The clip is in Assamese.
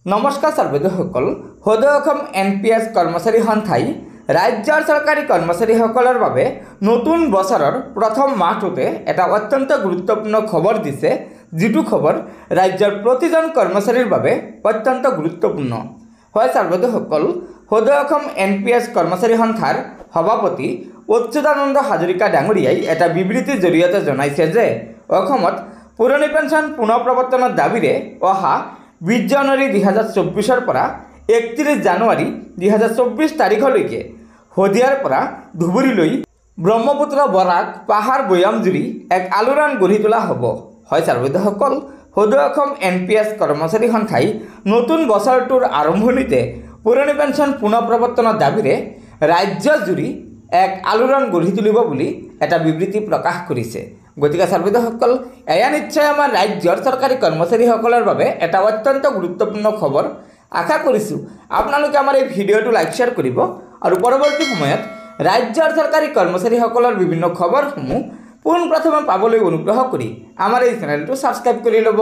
নমস্কাৰ সৰ্বদসকল সদৌ অসম NPS কৰ্মচাৰী সন্থাই ৰাজ্যৰ চৰকাৰী কৰ্মচাৰীসকলৰ বাবে নতুন বছৰৰ প্ৰথম মাহটোতে এটা অত্যন্ত গুৰুত্বপূৰ্ণ খবৰ দিছে, যিটো খবৰ ৰাজ্যৰ প্ৰতিজন কৰ্মচাৰীৰ বাবে অত্যন্ত গুৰুত্বপূৰ্ণ হয়। সৰ্বদসকল সদৌ অসম NPS কৰ্মচাৰী সন্থাৰ সভাপতি অচ্যুতানন্দ হাজৰিকা ডাঙৰীয়াই এটা বিবৃতিৰ জৰিয়তে জনাইছে যে অসমত পুৰণি পেঞ্চন পুনৰ প্ৰৱৰ্তনৰ দাবীৰে অহা 20 জানুৱাৰী 2024 পৰা 31 জানুৱাৰী 2024 তাৰিখলৈকে শদিয়াৰ পৰা ধুবুৰীলৈ ব্ৰহ্মপুত্ৰ বৰাক পাহাৰ বৈয়াম জুৰি এক আলোড়ন গঢ়ি তোলা হ'ব। হয় সৰ্বদসকল সদৌ অসম NPS কৰ্মচাৰী সন্থাই নতুন বছৰটোৰ আৰম্ভণিতে পুৰণি পেঞ্চন পুনৰ প্ৰৱৰ্তনৰ দাবীৰে ৰাজ্যজুৰি এক আলোড়ন গঢ়ি তুলিব বুলি এটা বিবৃতি প্ৰকাশ কৰিছে। গতিকে সৰ্বদসকল এয়া নিশ্চয় আমাৰ ৰাজ্যৰ চৰকাৰী কৰ্মচাৰীসকলৰ বাবে এটা অত্যন্ত গুৰুত্বপূৰ্ণ খবৰ। আশা কৰিছোঁ আপোনালোকে আমাৰ এই ভিডিঅ'টো লাইক শ্বেয়াৰ কৰিব আৰু পৰৱৰ্তী সময়ত ৰাজ্যৰ চৰকাৰী কৰ্মচাৰীসকলৰ বিভিন্ন খবৰসমূহ পোনপ্ৰথমে পাবলৈ অনুগ্ৰহ কৰি আমাৰ এই চেনেলটো ছাবস্ক্ৰাইব কৰি ল'ব।